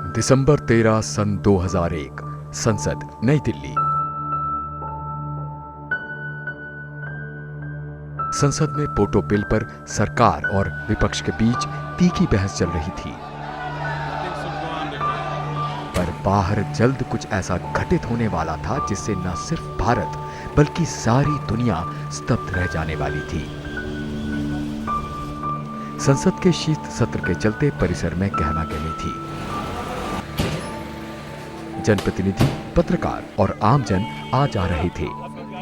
दिसंबर 13 सन 2001, संसद, नई दिल्ली। संसद में पोटो बिल पर सरकार और विपक्ष के बीच तीखी बहस चल रही थी। पर बाहर जल्द कुछ ऐसा घटित होने वाला था जिससे न सिर्फ भारत बल्कि सारी दुनिया स्तब्ध रह जाने वाली थी। संसद के शीत सत्र के चलते परिसर में गहमागहमी थी। जनप्रतिनिधि, पत्रकार और आमजन आ जा रहे थे।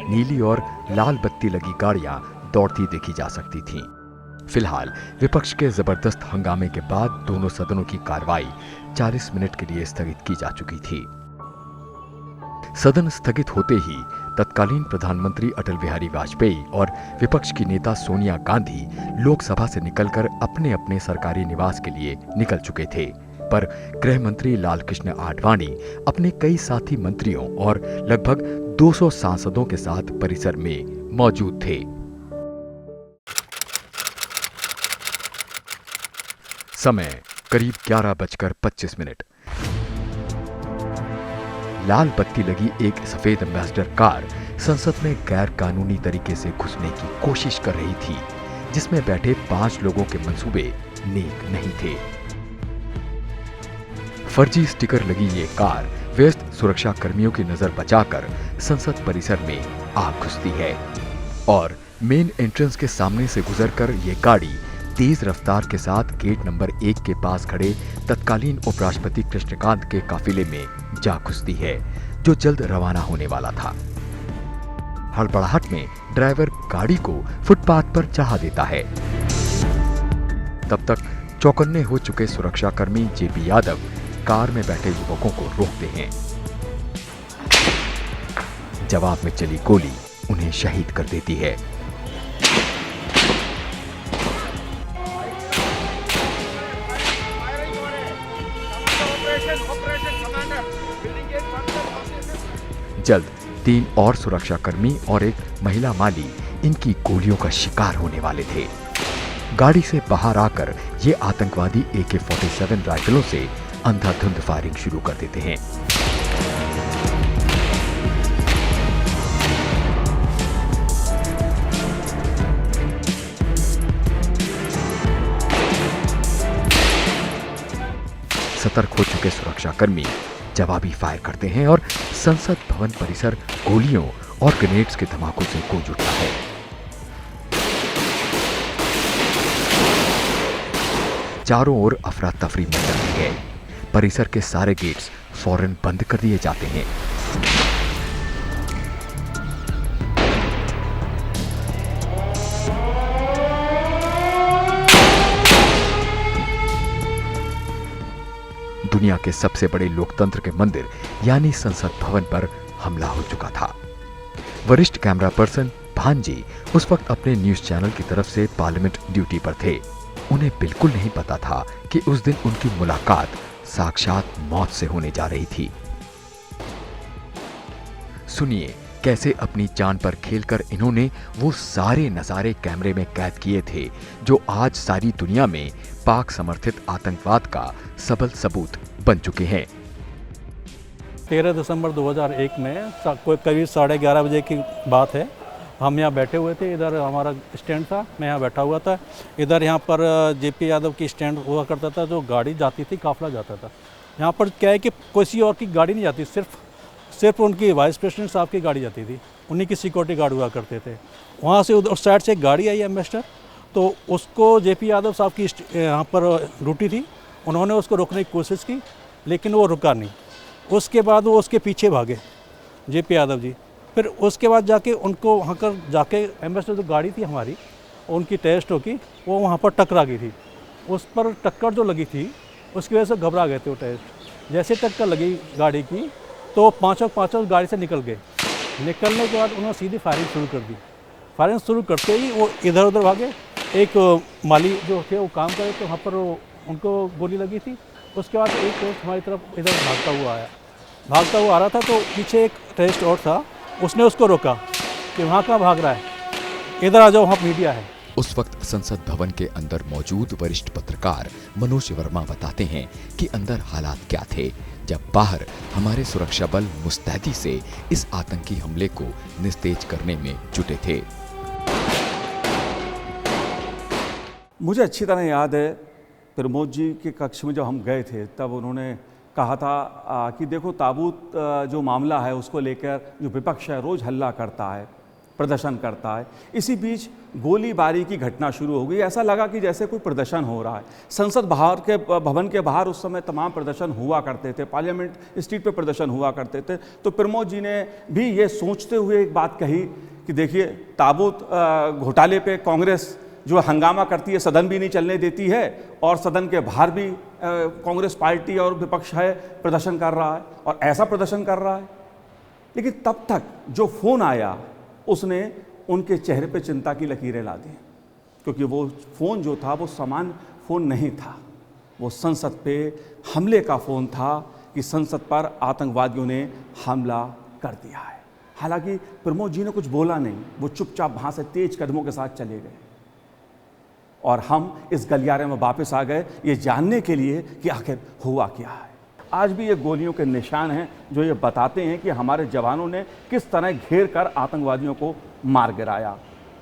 नीली और लाल बत्ती लगी गाड़ियां दौड़ती देखी जा सकती थीं। फिलहाल विपक्ष के जबरदस्त हंगामे के बाद दोनों सदनों की कार्रवाई 40 मिनट के लिए स्थगित की जा चुकी थी। सदन स्थगित होते ही तत्कालीन प्रधानमंत्री अटल बिहारी वाजपेयी और विपक्ष की नेता सोनिया गांधी लोकसभा से निकलकर अपने अपने सरकारी निवास के लिए निकल चुके थे। पर गृह मंत्री लालकृष्ण आडवाणी अपने कई साथी मंत्रियों और लगभग 200 सांसदों के साथ परिसर में मौजूद थे। समय करीब 11:25। लाल बत्ती लगी एक सफेद एम्बेसडर कार संसद में गैर कानूनी तरीके से घुसने की कोशिश कर रही थी, जिसमें बैठे 5 लोगों के मंसूबे नेक नहीं थे। फर्जी स्टिकर लगी ये कार व्यस्त सुरक्षा कर्मियों की नजर बचाकर संसद परिसर में आ घुसती है और मेन एंट्रेंस के सामने से गुजरकर ये गाड़ी तेज रफ्तार के साथ गेट नंबर 1 के पास खड़े तत्कालीन उपराष्ट्रपति कृष्णकांत के काफिले में जा घुसती है, जो जल्द रवाना होने वाला था। हड़बड़ाहट में ड्राइवर गाड़ी को फुटपाथ पर चढ़ा देता है। तब तक चौकन्ने हो चुके सुरक्षाकर्मी जेपी यादव कार में बैठे युवकों को रोकते हैं। जवाब में चली गोली उन्हें शहीद कर देती है। जल्द 3 और सुरक्षाकर्मी और एक महिला माली इनकी गोलियों का शिकार होने वाले थे। गाड़ी से बाहर आकर ये आतंकवादी AK-47 राइफलों से अंधाधुंध फायरिंग शुरू कर देते हैं। सतर्क हो चुके सुरक्षाकर्मी जवाबी फायर करते हैं और संसद भवन परिसर गोलियों और ग्रेनेड्स के धमाकों से गूंज उठता है। चारों ओर अफरा तफरी मच जाती है। परिसर के सारे गेट्स फौरन बंद कर दिए जाते हैं। दुनिया के सबसे बड़े लोकतंत्र के मंदिर यानी संसद भवन पर हमला हो चुका था। वरिष्ठ कैमरा पर्सन भांजी उस वक्त अपने न्यूज चैनल की तरफ से पार्लियामेंट ड्यूटी पर थे। उन्हें बिल्कुल नहीं पता था कि उस दिन उनकी मुलाकात साक्षात मौत से होने जा रही थी। सुनिए कैसे अपनी जान पर खेलकर इन्होंने वो सारे नजारे कैमरे में कैद किए थे जो आज सारी दुनिया में पाक समर्थित आतंकवाद का सबल सबूत बन चुके हैं। 13 दिसंबर 2001 में कोई करीब 11:30 बजे की बात है। हम यहाँ बैठे हुए थे। इधर हमारा स्टैंड था, मैं यहाँ बैठा हुआ था। इधर यहाँ पर जेपी यादव की स्टैंड हुआ करता था, जो गाड़ी जाती थी, काफिला जाता था। यहाँ पर क्या है कि किसी और की गाड़ी नहीं जाती, सिर्फ उनकी वाइस प्रेसिडेंट साहब की गाड़ी जाती थी। उन्हीं की सिक्योरिटी गार्ड हुआ करते थे। वहाँ से उस साइड से एक गाड़ी आई एम्बेसडर, तो उसको जेपी यादव साहब की यहाँ पर ड्यूटी थी। उन्होंने उसको रोकने की कोशिश की, लेकिन वो रुका नहीं। उसके बाद वो उसके पीछे भागे जेपी यादव जी। फिर उसके बाद जाके उनको वहाँ कर जाके एम्बेसडर जो गाड़ी थी हमारी, उनकी टेस्ट होगी, वो वहाँ पर टकरा गई थी। उस पर टक्कर जो लगी थी उसकी वजह से घबरा गए थे वो टेस्ट। जैसे टक्कर लगी गाड़ी की तो पाँचों गाड़ी से निकल गए। निकलने के बाद उन्होंने सीधी फायरिंग शुरू कर दी। फायरिंग शुरू करते ही वो इधर उधर भागे। एक माली जो थे वो काम कर रहे थे, वहाँ पर उनको गोली लगी थी। उसके बाद एक टेस्ट हमारी तरफ इधर भागता हुआ आ रहा था, तो पीछे एक टेस्ट और था, उसने उसको रोका कि वहाँ कहाँ भाग रहा है, इधर आ जाओ, वहाँ मीडिया है। उस वक्त संसद भवन के अंदर मौजूद वरिष्ठ पत्रकार मनोज वर्मा बताते हैं कि अंदर हालात क्या थे, जब बाहर हमारे सुरक्षा बल मुस्तैदी से इस आतंकी हमले को निस्तेज करने में जुटे थे। मुझे अच्छी तरह याद है, प्रमोद जी के कक्ष में जब हम गए थे तब उन्होंने कहा था कि देखो ताबूत जो मामला है उसको लेकर जो विपक्ष है रोज़ हल्ला करता है, प्रदर्शन करता है। इसी बीच गोलीबारी की घटना शुरू हो गई। ऐसा लगा कि जैसे कोई प्रदर्शन हो रहा है। संसद भवन के बाहर उस समय तमाम प्रदर्शन हुआ करते थे, पार्लियामेंट स्ट्रीट पे प्रदर्शन हुआ करते थे। तो प्रमोद जी ने भी ये सोचते हुए एक बात कही कि देखिए ताबूत घोटाले पे कांग्रेस जो हंगामा करती है, सदन भी नहीं चलने देती है और सदन के बाहर भी कांग्रेस पार्टी और विपक्ष है प्रदर्शन कर रहा है और ऐसा प्रदर्शन कर रहा है। लेकिन तब तक जो फ़ोन आया उसने उनके चेहरे पे चिंता की लकीरें ला दी, क्योंकि वो फ़ोन जो था वो सामान्य फ़ोन नहीं था, वो संसद पे हमले का फ़ोन था कि संसद पर आतंकवादियों ने हमला कर दिया है। हालांकि प्रमोद जी ने कुछ बोला नहीं, वो चुपचाप वहाँ से तेज कदमों के साथ चले गए और हम इस गलियारे में वापस आ गए ये जानने के लिए कि आखिर हुआ क्या है। आज भी ये गोलियों के निशान हैं जो ये बताते हैं कि हमारे जवानों ने किस तरह घेर कर आतंकवादियों को मार गिराया।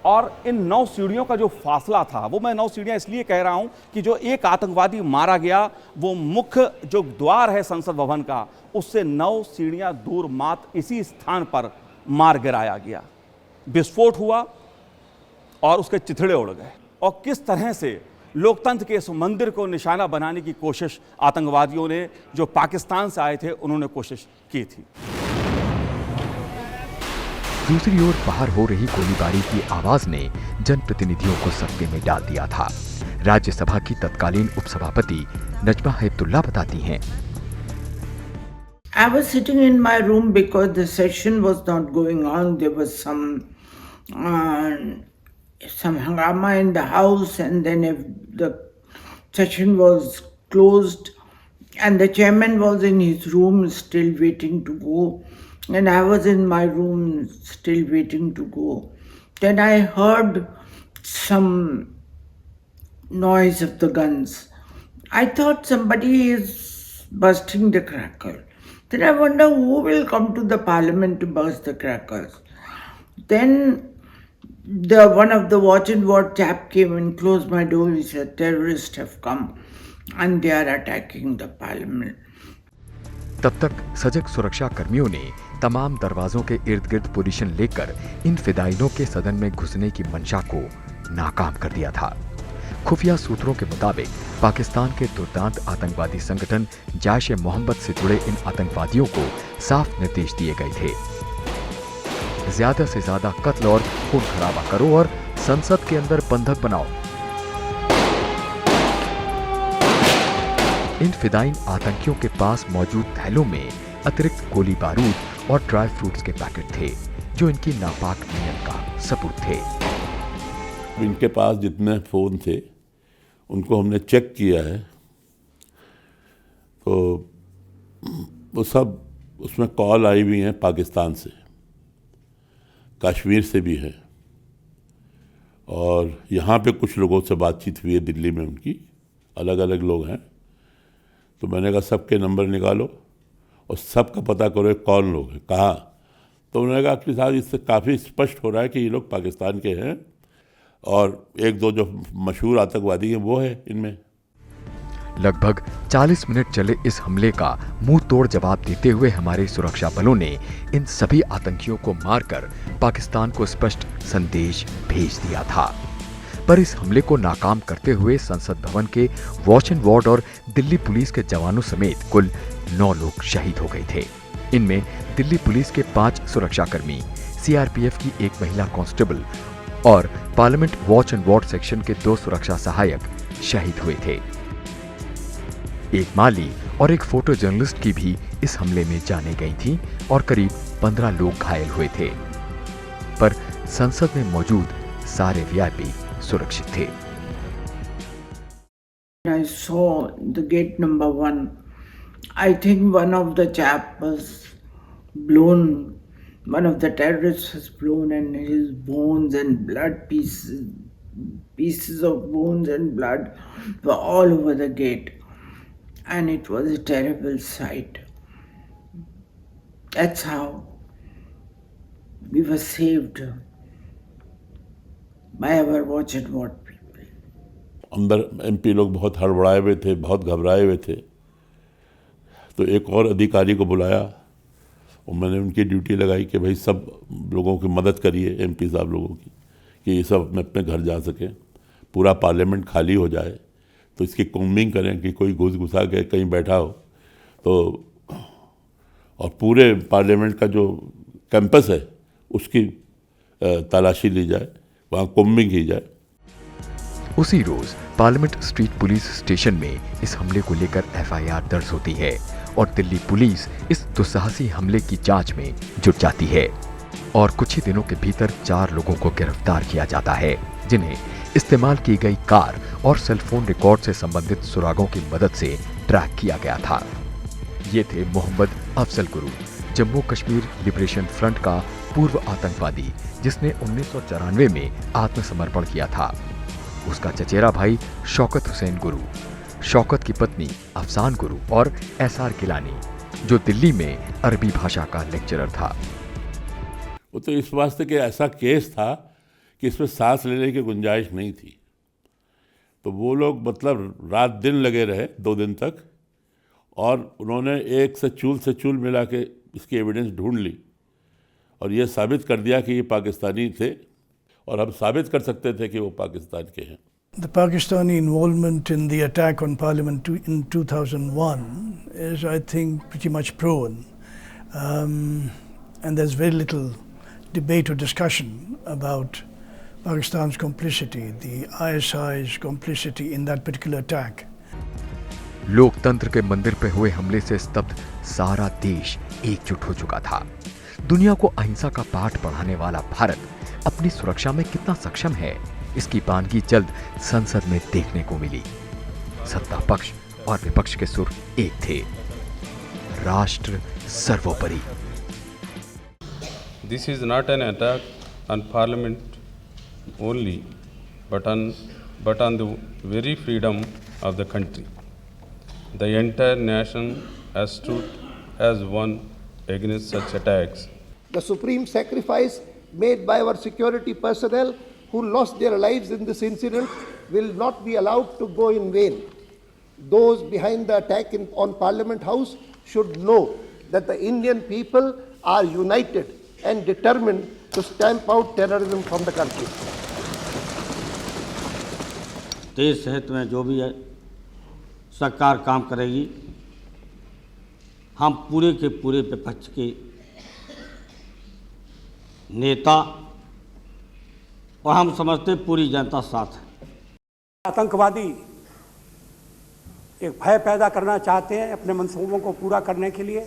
और इन 9 सीढ़ियों का जो फासला था, वो मैं 9 सीढ़ियाँ इसलिए कह रहा हूँ कि जो एक आतंकवादी मारा गया वो मुख्य जो द्वार है संसद भवन का, उससे 9 सीढ़ियाँ दूर मात्र इसी स्थान पर मार गिराया गया। विस्फोट हुआ और उसके चिथड़े उड़ गए। और किस तरह से लोकतंत्र के इस मंदिर को निशाना बनाने की कोशिश आतंकवादियों ने जो पाकिस्तान से आए थे उन्होंने कोशिश की थी। दूसरी ओर बाहर हो रही गोलीबारी की आवाज ने जनप्रतिनिधियों को सख्ते में डाल दिया था। राज्यसभा की तत्कालीन उपसभापति नजमा हेपतुल्ला बताती हैं, I was sitting in my room because the session was not going on. There was some hangama in the house, and then if the session was closed and the chairman was in his room still waiting to go, and I was in my room still waiting to go. Then I heard some noise of the guns. I thought somebody is bursting the cracker. Then I wonder who will come to the parliament to burst the crackers. Then one of the watch and ward chap came and closed my door. He said, terrorists have come and they are attacking the parliament. तब तक सजग सुरक्षा कर्मियों ने तमाम दरवाजों के इर्द गिर्द पोजीशन लेकर इन फिदाइनों के सदन में घुसने की मंशा को नाकाम कर दिया था। खुफिया सूत्रों के मुताबिक पाकिस्तान के दुर्दांत आतंकवादी संगठन जैश ए मोहम्मद से जुड़े इन आतंकवादियों को साफ निर्देश दिए गए थे, ज्यादा से ज्यादा कत्ल और खून खराबा करो और संसद के अंदर बंधक बनाओ। इन फिदाइन आतंकियों के पास मौजूद थैलों में अतिरिक्त गोली बारूद और ड्राई फ्रूट्स के पैकेट थे जो इनकी नापाक नीयत का सबूत थे। इनके पास जितने फ़ोन थे उनको हमने चेक किया है तो वो सब उसमें कॉल आई हुई हैं पाकिस्तान से, कश्मीर से भी है और यहाँ पे कुछ लोगों से बातचीत हुई है दिल्ली में, उनकी अलग अलग लोग हैं। तो मैंने कहा सबके नंबर निकालो और सबका पता करो कौन लोग हैं, कहाँ। तो उन्होंने कहा कि साहब इससे काफ़ी स्पष्ट हो रहा है कि ये लोग पाकिस्तान के हैं और 1-2 जो मशहूर आतंकवादी हैं वो है इनमें। लगभग 40 मिनट चले इस हमले का मुंह तोड़ जवाब देते हुए हमारे सुरक्षा बलों ने इन सभी आतंकियों को मारकर पाकिस्तान को स्पष्ट संदेश भेज दिया था। पर इस हमले को नाकाम करते हुए संसद भवन के वॉच एंड वार्ड और दिल्ली पुलिस के जवानों समेत कुल 9 लोग शहीद हो गए थे। इनमें दिल्ली पुलिस के 5 सुरक्षाकर्मी, सीआरपीएफ की 1 महिला कांस्टेबल और parliament watch and ward section के 2 सुरक्षा सहायक शहीद हुए थे। एक माली और एक फोटो जर्नलिस्ट की भी इस हमले में जानें गई थी और करीब 15 लोग घायल हुए थे। पर संसद में मौजूद सारे वीआईपी सुरक्षित थे। I saw the gate number 1. I think one of the chap was blown, one of the terrorists was blown and his bones and blood pieces pieces of bones and blood were all over the gate, and it was a terrible sight. That's how we were saved by our watch and ward people. अंदर MP लोग बहुत हड़बड़ाए हुए थे, बहुत घबराए हुए थे। तो एक और अधिकारी को बुलाया और मैंने उनकी ड्यूटी लगाई कि भाई सब लोगों की मदद करिए, एमपी साहब लोगों की, कि ये सब अपने अपने घर जा सकें, पूरा पार्लियामेंट खाली हो जाए, तो इसकी कोम्बिंग करें कि कोई घुस घुसा के कहीं बैठा हो तो, और पूरे पार्लियामेंट का जो कैंपस है उसकी तलाशी ली जाए, वहाँ कोम्बिंग की जाए। उसी रोज पार्लियामेंट स्ट्रीट पुलिस स्टेशन में इस हमले को लेकर एफआईआर दर्ज होती है और दिल्ली पुलिस इस दुस्साहसी हमले की जांच में जुट जाती है और कुछ ही दिनों के भीतर 4 लोगों को गिरफ्तार किया जाता है, जिन्हें इस्तेमाल की गई कार और सेलफोन रिकॉर्ड से संबंधित सुरागों की मदद से ट्रैक किया गया था। ये थे मोहम्मद अफजल गुरु, जम्मू कश्मीर लिबरेशन फ्रंट का पूर्व आतंकवादी, जिसने 1994 में आत्मसमर्पण किया था। उसका चचेरा भाई शौकत हुसैन गुरु, शौकत की पत्नी अफसान गुरु और एसआर गिलानी, जो दिल्ली में अरबी भाषा का लेक्चरर था। वो तो इस वास्ते कि ऐसा केस था कि इसमें सांस लेने की गुंजाइश नहीं थी, तो वो लोग मतलब रात दिन लगे रहे 2 दिन तक, और उन्होंने एक से चूल मिला के इसकी एविडेंस ढूंढ ली और ये साबित कर दिया कि ये पाकिस्तानी थे, और हम साबित कर सकते थे कि वो पाकिस्तान के हैं। The Pakistani involvement in the attack on Parliament in 2001 is, I think, pretty much proven. And there's very little debate or discussion about Pakistan's complicity, the ISI's complicity in that particular attack. लोकतंत्र के मंदिर पे हुए हमले से स्तब्ध सारा देश एकजुट हो चुका था। दुनिया को अहिंसा का पाठ पढ़ाने वाला भारत अपनी सुरक्षा में कितना सक्षम है, इसकी बानगी जल्द संसद में देखने को मिली। सत्ता पक्ष और विपक्ष के सुर एक थे, राष्ट्र सर्वोपरि। This is not an attack on Parliament only, but on the very freedom of the country. The entire nation has stood as one against such attacks. The supreme sacrifice made by our security personnel who lost their lives in this incident will not be allowed to go in vain. Those behind the attack on Parliament House should know that the Indian people are united and determined to stamp out terrorism from the country. देश हित में जो भी है सरकार काम करेगी, हम पूरे के पूरे विपक्ष के नेता और हम समझते पूरी जनता साथ है। आतंकवादी एक भय पैदा करना चाहते हैं अपने मंसूबों को पूरा करने के लिए।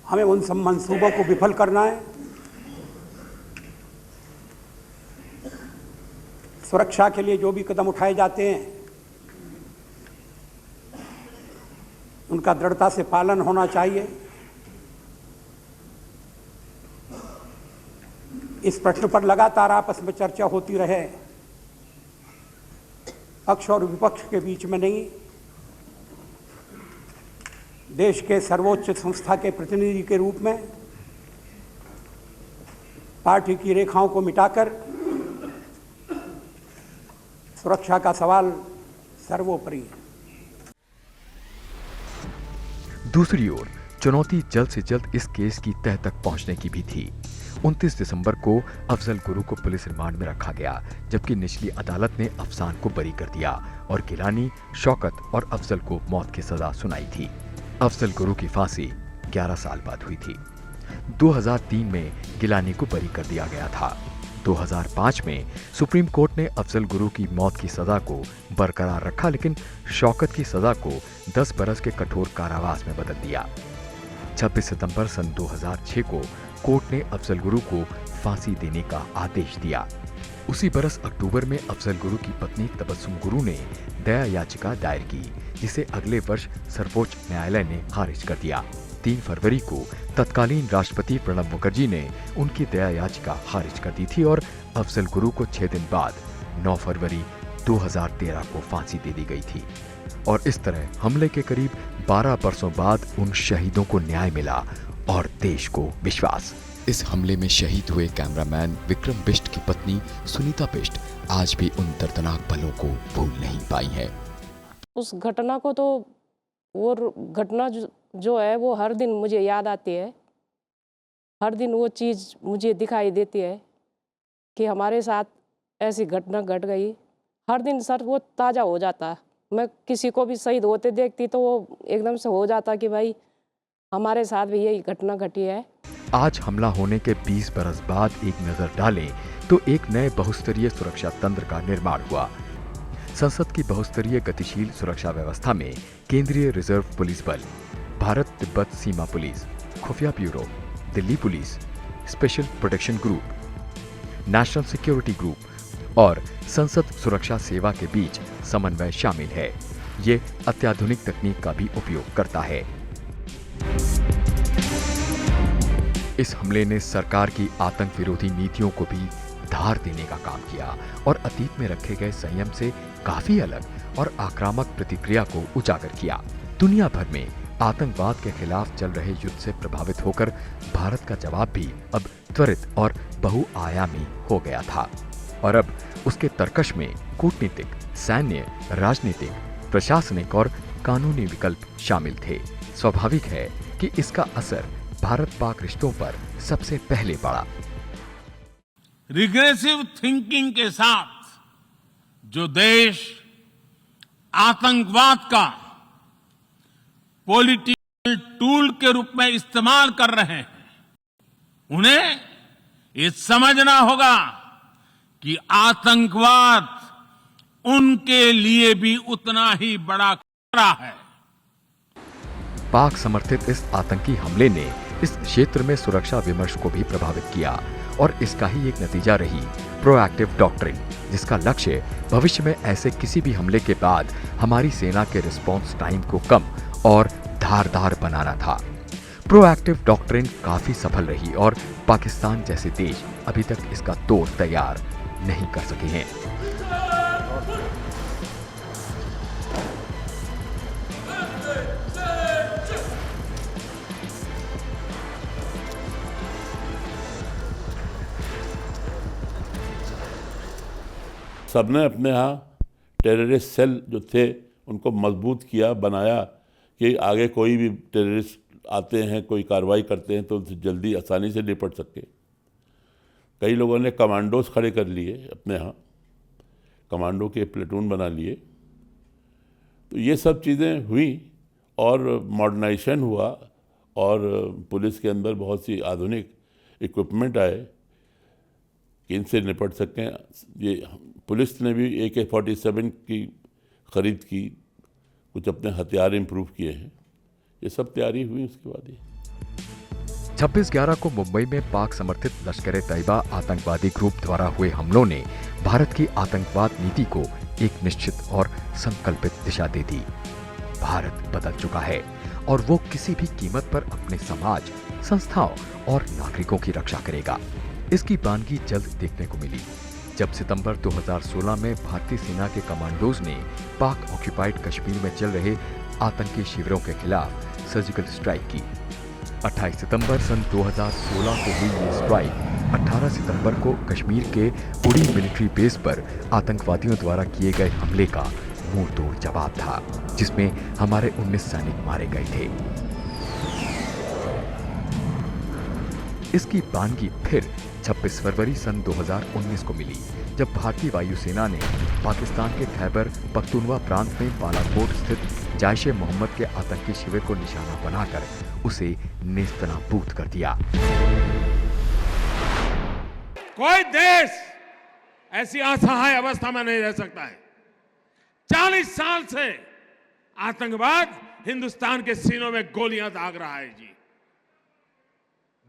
हमें उन सब मंसूबों को विफल करना है। सुरक्षा के लिए जो भी कदम उठाए जाते हैं उनका दृढ़ता से पालन होना चाहिए। इस प्रश्न पर लगातार आपस में चर्चा होती रहे, पक्ष और विपक्ष के बीच में नहीं। देश के सर्वोच्च संस्था के प्रतिनिधि के रूप में पार्टी की रेखाओं को मिटाकर सुरक्षा का सवाल सर्वोपरि है। दूसरी ओर चुनौती जल्द से जल्द इस केस की तह तक पहुंचने की भी थी। 29 दिसंबर को अफजल गुरु को पुलिस रिमांड में रखा गया, जबकि निचली अदालत ने अफसान को बरी कर दिया और गिलानी, शौकत और अफजल को मौत की सजा सुनाई थी। अफजल गुरु की फांसी 11 साल बाद हुई थी। 2003 में गिलानी को बरी कर दिया गया था। 2005 में सुप्रीम कोर्ट ने अफजल गुरु की मौत की सजा को बरकरार रखा, लेकिन शौकत की सजा को 10 बरस के कठोर कारावास में बदल दिया। 26 सितंबर सन 2006 को कोर्ट ने अफजल गुरु को फांसी देने का आदेश दिया। उसी बरस अक्टूबर में अफजल गुरु की पत्नी तबस्सुम गुरु ने दया याचिका दायर की, जिसे अगले वर्ष सर्वोच्च न्यायालय ने खारिज कर दिया। 3 फरवरी को तत्कालीन राष्ट्रपति प्रणब मुखर्जी ने उनकी दया याचिका खारिज कर दी थी और अफजल गुरु को 6 दिन बाद 9 फरवरी 2013 को फांसी दे दी गई थी। और इस तरह हमले के करीब 12 बरसों बाद उन शहीदों को न्याय मिला और देश को विश्वास। इस हमले में शहीद हुए कैमरामैन विक्रम बिष्ट की पत्नी सुनीता बिष्ट आज भी उन दर्दनाक पलों को भूल नहीं पाई है। उस घटना को तो वो घटना जो है वो हर दिन मुझे याद आती है। हर दिन वो चीज़ मुझे दिखाई देती है कि हमारे साथ ऐसी घटना घट गई। हर दिन सर वो ताज़ा हो जाता। मैं किसी को भी शहीद होते देखती तो वो एकदम से हो जाता कि भाई हमारे साथ भी यही घटना घटी है। आज हमला होने के 20 बरस बाद एक नजर डालें तो एक नए बहुस्तरीय सुरक्षा तंत्र का निर्माण हुआ। संसद की बहुस्तरीय गतिशील सुरक्षा व्यवस्था में केंद्रीय रिजर्व पुलिस बल, भारत तिब्बत सीमा पुलिस, खुफिया bureau, Delhi police, special protection group, national security group और संसद सुरक्षा सेवा के बीच समन्वय शामिल है। ये अत्याधुनिक तकनीक का भी उपयोग करता है। इस हमले ने सरकार की आतंक विरोधी नीतियों को भी धार देने का काम किया और अतीत में रखे गए संयम से काफी अलग और आक्रामक प्रतिक्रिया को उजागर किया। दुनिया भर में आतंकवाद के खिलाफ चल रहे युद्ध से प्रभावित होकर भारत का जवाब भी अब त्वरित और बहुआयामी हो गया था और अब उसके तर्कश में कूटनीतिक, सैन्य, राजनीतिक, प्रशासनिक और कानूनी विकल्प शामिल थे। स्वाभाविक है कि इसका असर भारत पाक रिश्तों पर सबसे पहले पड़ा। रिग्रेसिव थिंकिंग के साथ जो देश आतंकवाद का पॉलिटिकल टूल के रूप में इस्तेमाल कर रहे हैं, उन्हें ये समझना होगा कि आतंकवाद उनके लिए भी उतना ही बड़ा खतरा है। पाक समर्थित इस आतंकी हमले ने इस क्षेत्र में सुरक्षा विमर्श को भी प्रभावित किया और इसका ही एक नतीजा रही प्रोएक्टिव डॉक्ट्रिन, जिसका लक्ष्य भविष्य में ऐसे किसी भी हमले के बाद हमारी सेना के रिस्पांस टाइम को कम और धारदार बनाना था। प्रोएक्टिव डॉक्ट्रिन काफी सफल रही और पाकिस्तान जैसे देश अभी तक इसका तोड़ तैयार नहीं कर सके हैं। सबने अपने यहाँ टेररिस्ट सेल जो थे उनको मजबूत किया, बनाया कि आगे कोई भी टेररिस्ट आते हैं, कोई कार्रवाई करते हैं तो उनसे जल्दी आसानी से निपट सके। कई लोगों ने कमांडोज खड़े कर लिए अपने यहाँ, कमांडो के प्लेटून बना लिए। तो ये सब चीज़ें हुई और मॉडर्नाइजेशन हुआ और पुलिस के अंदर बहुत सी आधुनिक इक्विपमेंट आए कि इनसे निपट सकें। ये पुलिस ने भी AK-47 की खरीद की, कुछ अपने हथियार इंप्रूव किए हैं। ये सब तैयारी हुई उसके बाद ही 26/11 को मुंबई में पाक समर्थित लश्कर-ए-तैयबा आतंकवादी ग्रुप द्वारा हुए हमलों ने भारत की आतंकवाद नीति को एक निश्चित और संकल्पित दिशा दे दी। भारत बदल चुका है और वो किसी भी कीमत पर अपने समाज, संस्थाओं और नागरिकों की रक्षा करेगा। इसकी बानगी जल्द देखने को मिली जब सितंबर 2016 में भारतीय सेना के कमांडोज ने पाक ऑक्यूपाइड कश्मीर में चल रहे आतंकी शिविरों के खिलाफ सर्जिकल स्ट्राइक की। 28 सितंबर सन 2016 को हुई ये स्ट्राइक 18 सितंबर को कश्मीर के उड़ी मिलिट्री बेस पर आतंकवादियों द्वारा किए गए हमले का मुंह तोड़ जवाब था, जिसमें हमारे 19 सैनिक मारे गए थे। इसकी बानगी फिर 26 फरवरी सन 2019 को मिली जब भारतीय वायुसेना ने पाकिस्तान के खैबर पख्तूनवा प्रांत में बालाकोट स्थित जैश-ए-मोहम्मद के आतंकी शिविर को निशाना बनाकर उसे नेस्तनाबूद कर दिया। कोई देश ऐसी असहाय अवस्था में नहीं रह सकता है। 40 साल से आतंकवाद हिंदुस्तान के सीनों में गोलियां दाग रहा है जी।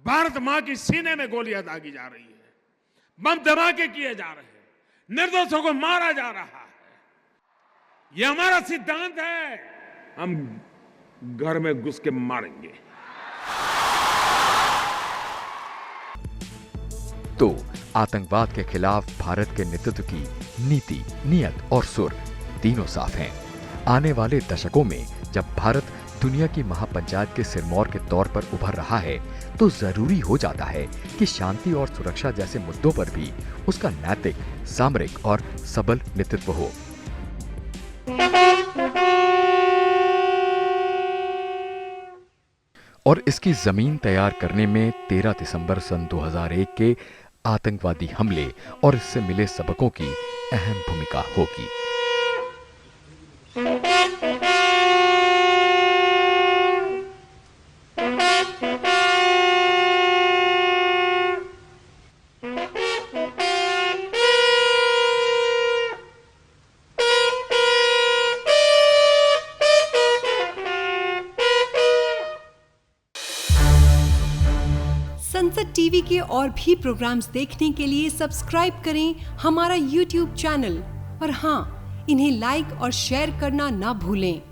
भारत मां की सीने में गोलियां दागी जा रही है, बम धमाके किए जा रहे हैं, निर्दोषों को मारा जा रहा है। यह हमारा सिद्धांत है, हम घर में घुस के मारेंगे। तो आतंकवाद के खिलाफ भारत के नेतृत्व की नीति, नियत और सुर तीनों साफ हैं। आने वाले दशकों में जब भारत दुनिया की महापंचायत के सिरमौर के तौर पर उभर रहा है, तो जरूरी हो जाता है कि शांति और सुरक्षा जैसे मुद्दों पर भी उसका नैतिक, सामरिक और सबल नेतृत्व हो। और इसकी जमीन तैयार करने में 13 दिसंबर सन 2001 के आतंकवादी हमले और इससे मिले सबकों की अहम भूमिका होगी। संसद टीवी के और भी प्रोग्राम्स देखने के लिए सब्सक्राइब करें हमारा YouTube चैनल और हाँ, इन्हें लाइक और शेयर करना ना भूलें।